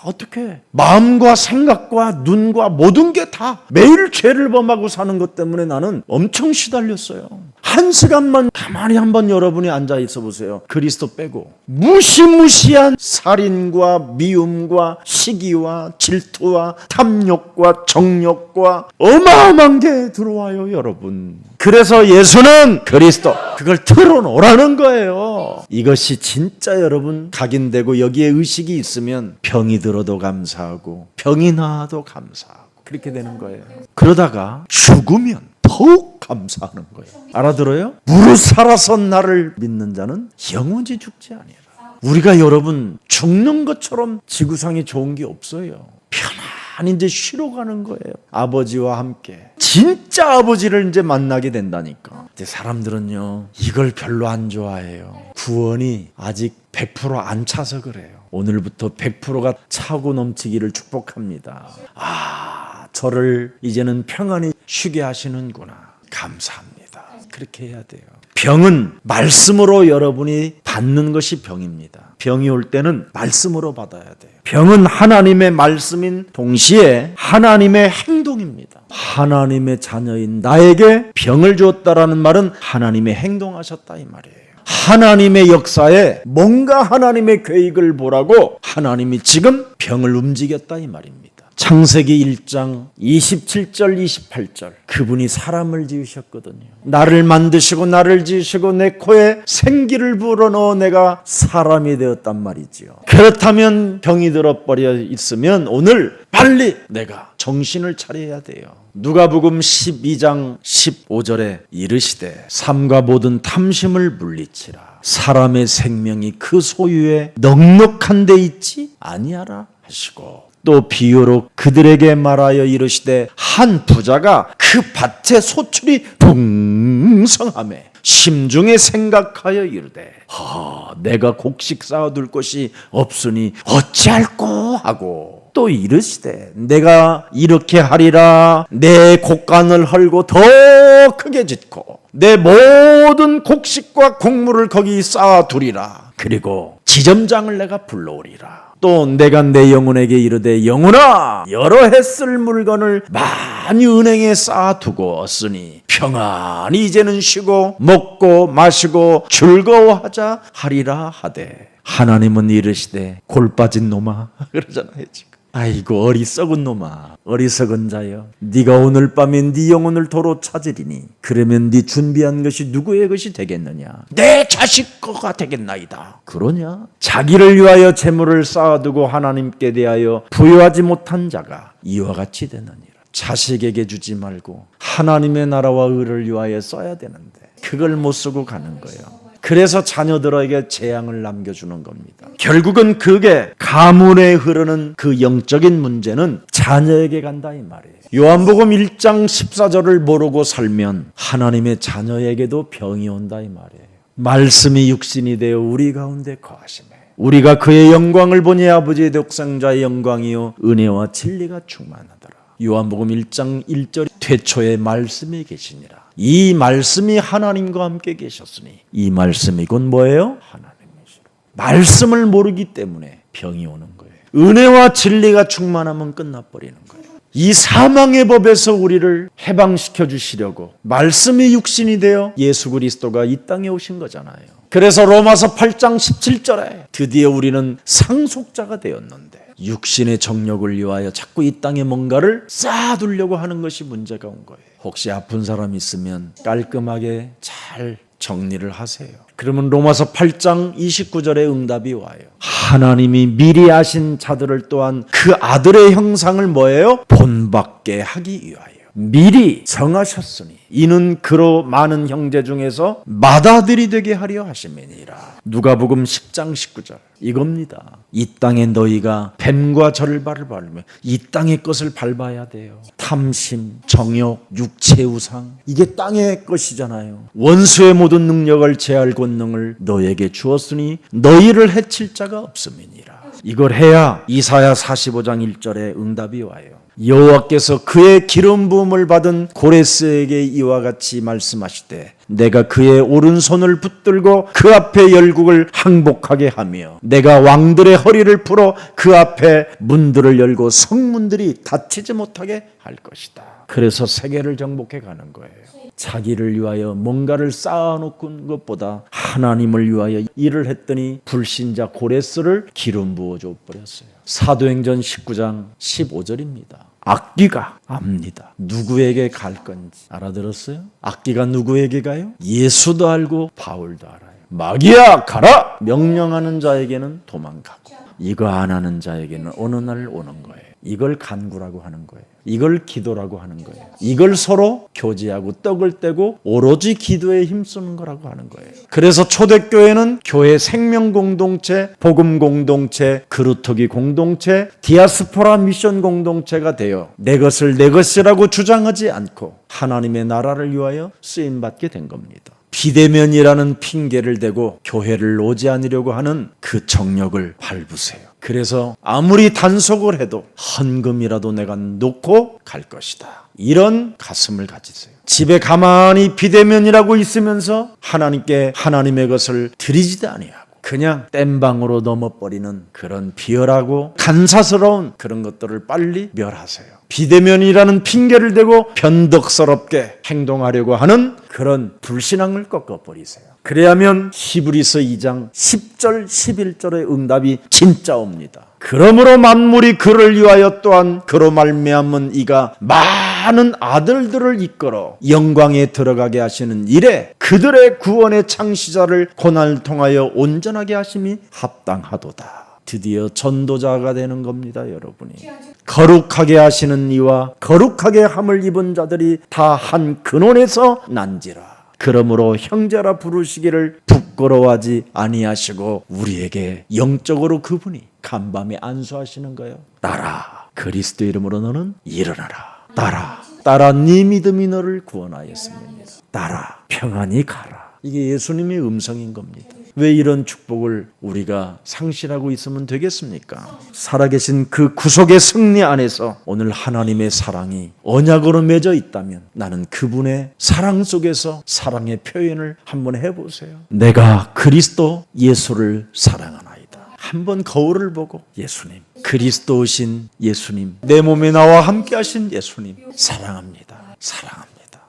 어떻게 마음과 생각과 눈과 모든 게 다 매일 죄를 범하고 사는 것 때문에 나는 엄청 시달렸어요. 한 시간만 가만히 한번 여러분이 앉아 있어 보세요. 그리스도 빼고 무시무시한 살인과 미움과 시기와 질투와 탐욕과 정욕과 어마어마한 게 들어와요, 여러분. 그래서 예수는 그리스도, 그걸 털어놓으라는 거예요. 이것이 진짜 여러분 각인되고 여기에 의식이 있으면 병이 들어도 감사하고 병이 나아도 감사하고 그렇게 되는 거예요. 그러다가 죽으면 더욱 감사하는 거예요. 알아들어요? 무릇 살아서 나를 믿는 자는 영원히 죽지 아니하라. 우리가 여러분 죽는 것처럼 지구상에 좋은 게 없어요. 편안히 이제 쉬러 가는 거예요. 아버지와 함께. 진짜 아버지를 이제 만나게 된다니까. 근데 사람들은요, 이걸 별로 안 좋아해요. 구원이 아직 100% 안 차서 그래요. 오늘부터 100%가 차고 넘치기를 축복합니다. 저를 이제는 평안히 쉬게 하시는구나. 감사합니다. 그렇게 해야 돼요. 병은 말씀으로 여러분이 받는 것이 병입니다. 병이 올 때는 말씀으로 받아야 돼요. 병은 하나님의 말씀인 동시에 하나님의 행동입니다. 하나님의 자녀인 나에게 병을 주었다라는 말은 하나님의 행동하셨다 이 말이에요. 하나님의 역사에 뭔가 하나님의 계획을 보라고 하나님이 지금 병을 움직였다 이 말입니다. 창세기 1장 27절 28절 그분이 사람을 지으셨거든요. 나를 만드시고 나를 지으시고 내 코에 생기를 불어넣어 내가 사람이 되었단 말이지요. 그렇다면 병이 들어버려 있으면 오늘 빨리 내가 정신을 차려야 돼요. 누가복음 12장 15절에 이르시되 삼가 모든 탐심을 물리치라. 사람의 생명이 그 소유에 넉넉한 데 있지 아니하라 하시고 또 비유로 그들에게 말하여 이르시되 한 부자가 그 밭의 소출이 풍성하매 심중에 생각하여 이르되 내가 곡식 쌓아둘 곳이 없으니 어찌할꼬 하고 또 이르시되 내가 이렇게 하리라. 내 곡간을 헐고 더 크게 짓고 내 모든 곡식과 곡물을 거기 쌓아두리라. 그리고 지점장을 내가 불러오리라. 또 내가 내 영혼에게 이르되 영혼아 여러 해 쓸 물건을 많이 은행에 쌓아두고었으니 평안히 이제는 쉬고 먹고 마시고 즐거워하자 하리라 하되 하나님은 이르시되 골 빠진 놈아 그러잖아요 지금. 아이고 어리석은 놈아 어리석은 자여 네가 오늘 밤에 네 영혼을 도로 찾으리니 그러면 네 준비한 것이 누구의 것이 되겠느냐? 내 자식 거가 되겠나이다. 그러냐? 자기를 위하여 재물을 쌓아두고 하나님께 대하여 부여하지 못한 자가 이와 같이 되느니라. 자식에게 주지 말고 하나님의 나라와 의를 위하여 써야 되는데 그걸 못 쓰고 가는 거예요. 그래서 자녀들에게 재앙을 남겨주는 겁니다. 결국은 그게 가문에 흐르는 그 영적인 문제는 자녀에게 간다 이 말이에요. 요한복음 1장 14절을 모르고 살면 하나님의 자녀에게도 병이 온다 이 말이에요. 말씀이 육신이 되어 우리 가운데 거하시매 우리가 그의 영광을 보니 아버지의 독생자의 영광이요 은혜와 진리가 충만하더라. 요한복음 1장 1절 태초에 말씀이 계시니라. 이 말씀이 하나님과 함께 계셨으니 이 말씀이 곧 뭐예요? 하나님이시라. 말씀을 모르기 때문에 병이 오는 거예요. 은혜와 진리가 충만하면 끝나버리는 거예요. 이 사망의 법에서 우리를 해방시켜 주시려고 말씀이 육신이 되어 예수 그리스도가 이 땅에 오신 거잖아요. 그래서 로마서 8장 17절에 드디어 우리는 상속자가 되었는데 육신의 정욕을 위하여 자꾸 이 땅에 뭔가를 쌓아두려고 하는 것이 문제가 온 거예요. 혹시 아픈 사람 있으면 깔끔하게 잘 정리를 하세요. 그러면 로마서 8장 29절에 응답이 와요. 하나님이 미리 아신 자들을 또한 그 아들의 형상을 뭐예요? 본받게 하기 위하여 미리 정하셨으니 이는 그로 많은 형제 중에서 맏아들이 되게 하려 하심이니라. 누가복음 10장 19절 이겁니다. 이 땅에 너희가 뱀과 절발을 밟으면 이 땅의 것을 밟아야 돼요. 탐심, 정욕, 육체 우상 이게 땅의 것이잖아요. 원수의 모든 능력을 제할 권능을 너에게 주었으니 너희를 해칠 자가 없음이니라. 이걸 해야 이사야 45장 1절에 응답이 와요. 여호와께서 그의 기름 부음을 받은 고레스에게 이와 같이 말씀하시되 내가 그의 오른손을 붙들고 그 앞에 열국을 항복하게 하며 내가 왕들의 허리를 풀어 그 앞에 문들을 열고 성문들이 닫히지 못하게 할 것이다. 그래서 세계를 정복해 가는 거예요. 자기를 위하여 뭔가를 쌓아놓은 것보다 하나님을 위하여 일을 했더니 불신자 고레스를 기름 부어줘 버렸어요. 사도행전 19장 15절입니다. 악기가 압니다. 누구에게 갈 건지 알아들었어요? 악기가 누구에게 가요? 예수도 알고 바울도 알아요. 마귀야 가라! 명령하는 자에게는 도망가고 이거 안 하는 자에게는 어느 날 오는 거예요. 이걸 간구라고 하는 거예요. 이걸 기도라고 하는 거예요. 이걸 서로 교제하고 떡을 떼고 오로지 기도에 힘쓰는 거라고 하는 거예요. 그래서 초대교회는 교회 생명 공동체, 복음 공동체, 그루터기 공동체, 디아스포라 미션 공동체가 되어 내 것을 내 것이라고 주장하지 않고 하나님의 나라를 위하여 쓰임받게 된 겁니다. 비대면이라는 핑계를 대고 교회를 오지 않으려고 하는 그 정력을 밟으세요. 그래서 아무리 단속을 해도 헌금이라도 내가 놓고 갈 것이다. 이런 가슴을 가지세요. 집에 가만히 비대면이라고 있으면서 하나님께 하나님의 것을 드리지도 아니하고 그냥 땜방으로 넘어버리는 그런 비열하고 간사스러운 그런 것들을 빨리 멸하세요. 비대면이라는 핑계를 대고 변덕스럽게 행동하려고 하는 그런 불신앙을 꺾어버리세요. 그래야면 히브리서 2장 10절 11절의 응답이 진짜 옵니다. 그러므로 만물이 그를 위하여 또한 그로 말미암은 이가 많은 아들들을 이끌어 영광에 들어가게 하시는 일에 그들의 구원의 창시자를 고난을 통하여 온전하게 하심이 합당하도다. 드디어 전도자가 되는 겁니다, 여러분이. 거룩하게 하시는 이와 거룩하게 함을 입은 자들이 다 한 근원에서 난지라. 그러므로 형제라 부르시기를 부끄러워하지 아니하시고 우리에게 영적으로 그분이 간밤에 안수하시는 거예요. 딸아, 그리스도 이름으로 너는 일어나라. 딸아, 네 믿음이 너를 구원하였습니다. 딸아, 평안히 가라. 이게 예수님의 음성인 겁니다. 왜 이런 축복을 우리가 상실하고 있으면 되겠습니까? 살아계신 그 구속의 승리 안에서 오늘 하나님의 사랑이 언약으로 맺어 있다면 나는 그분의 사랑 속에서 사랑의 표현을 한번 해보세요. 내가 그리스도 예수를 사랑하나이다. 한번 거울을 보고 예수님, 그리스도신 예수님, 내 몸에 나와 함께 하신 예수님 사랑합니다.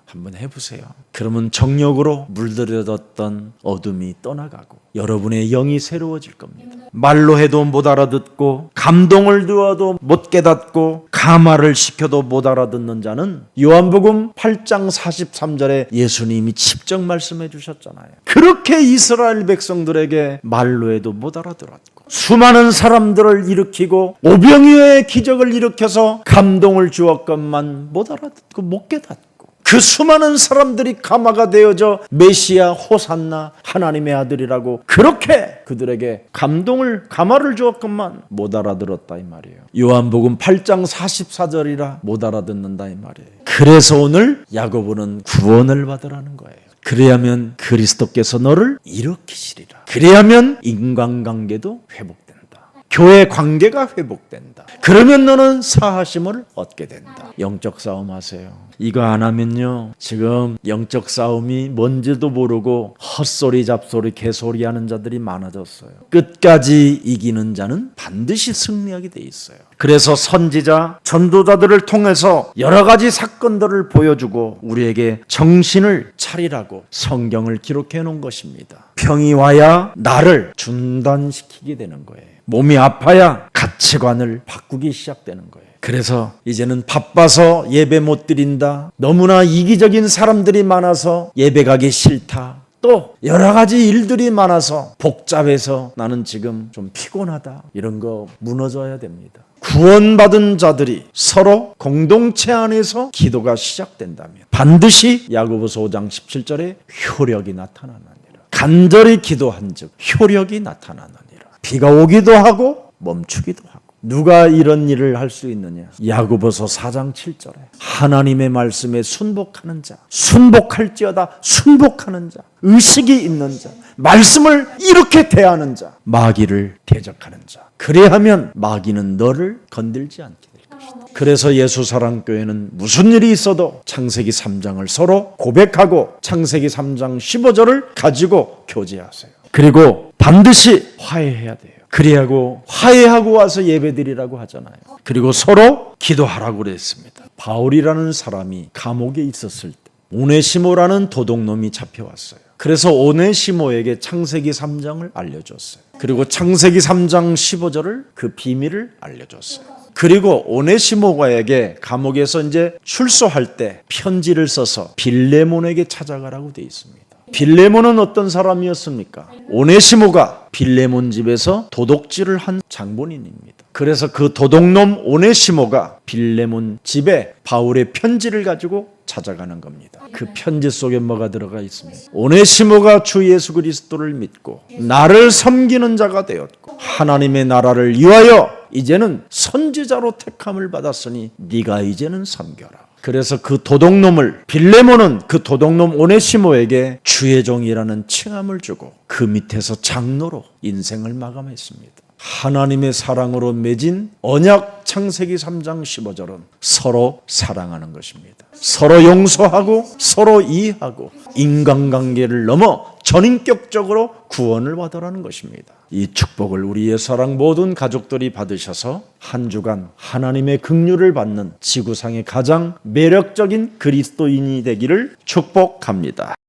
한번 해보세요. 그러면 정욕으로 물들여뒀던 어둠이 떠나가고 여러분의 영이 새로워질 겁니다. 말로 해도 못 알아듣고 감동을 주어도 못 깨닫고 감화를 시켜도 못 알아듣는 자는 요한복음 8장 43절에 예수님이 직접 말씀해 주셨잖아요. 그렇게 이스라엘 백성들에게 말로 해도 못 알아들었고 수많은 사람들을 일으키고 오병이어의 기적을 일으켜서 감동을 주었건만 못 알아듣고 못 깨닫고 그 수많은 사람들이 감화가 되어져 메시아 호산나 하나님의 아들이라고 그렇게 그들에게 감화를 주었건만 못 알아들었다 이 말이에요. 요한복음 8장 44절이라 못 알아듣는다 이 말이에요. 그래서 오늘 야고보는 구원을 받으라는 거예요. 그래야면 그리스도께서 너를 일으키시리라. 그래야면 인간관계도 회복된다. 교회 관계가 회복된다. 그러면 너는 사하심을 얻게 된다. 영적 싸움 하세요. 이거 안 하면요, 지금 영적 싸움이 뭔지도 모르고 헛소리 잡소리 개소리 하는 자들이 많아졌어요. 끝까지 이기는 자는 반드시 승리하게 돼 있어요. 그래서 선지자, 전도자들을 통해서 여러 가지 사건들을 보여주고 우리에게 정신을 차리라고 성경을 기록해 놓은 것입니다. 병이 와야 나를 중단시키게 되는 거예요. 몸이 아파야 가치관을 바꾸기 시작되는 거예요. 그래서 이제는 바빠서 예배 못 드린다. 너무나 이기적인 사람들이 많아서 예배 가기 싫다. 또 여러 가지 일들이 많아서 복잡해서 나는 지금 좀 피곤하다. 이런 거 무너져야 됩니다. 구원받은 자들이 서로 공동체 안에서 기도가 시작된다면 반드시 야고보서 5장 17절에 효력이 나타나느니라. 간절히 기도한 즉 효력이 나타나느니라. 비가 오기도 하고 멈추기도 하고. 누가 이런 일을 할 수 있느냐? 야고보서 4장 7절에 하나님의 말씀에 순복하는 자, 순복할지어다 순복하는 자, 의식이 있는 자, 말씀을 이렇게 대하는 자, 마귀를 대적하는 자. 그래야면 마귀는 너를 건들지 않게 될 것이다. 그래서 예수사랑교회는 무슨 일이 있어도 창세기 3장을 서로 고백하고 창세기 3장 15절을 가지고 교제하세요. 그리고 반드시 화해해야 돼요. 그리하고 화해하고 와서 예배드리라고 하잖아요. 그리고 서로 기도하라고 그랬습니다. 바울이라는 사람이 감옥에 있었을 때 오네시모라는 도둑놈이 잡혀왔어요. 그래서 오네시모에게 창세기 3장을 알려줬어요. 그리고 창세기 3장 15절을 그 비밀을 알려줬어요. 그리고 오네시모가에게 감옥에서 이제 출소할 때 편지를 써서 빌레몬에게 찾아가라고 되어 있습니다. 빌레몬은 어떤 사람이었습니까? 오네시모가 빌레몬 집에서 도둑질을 한 장본인입니다. 그래서 그 도둑놈 오네시모가 빌레몬 집에 바울의 편지를 가지고 찾아가는 겁니다. 그 편지 속에 뭐가 들어가 있습니다. 오네시모가 주 예수 그리스도를 믿고 나를 섬기는 자가 되었고 하나님의 나라를 위하여 이제는 선지자로 택함을 받았으니 네가 이제는 섬겨라. 그래서 그 도둑놈을 빌레몬은 그 도둑놈 오네시모에게 주의 종이라는 칭함을 주고 그 밑에서 장로로 인생을 마감했습니다. 하나님의 사랑으로 맺은 언약 창세기 3장 15절은 서로 사랑하는 것입니다. 서로 용서하고 서로 이해하고 인간관계를 넘어 전인격적으로 구원을 받으라는 것입니다. 이 축복을 우리의 사랑 모든 가족들이 받으셔서 한 주간 하나님의 긍휼을 받는 지구상의 가장 매력적인 그리스도인이 되기를 축복합니다.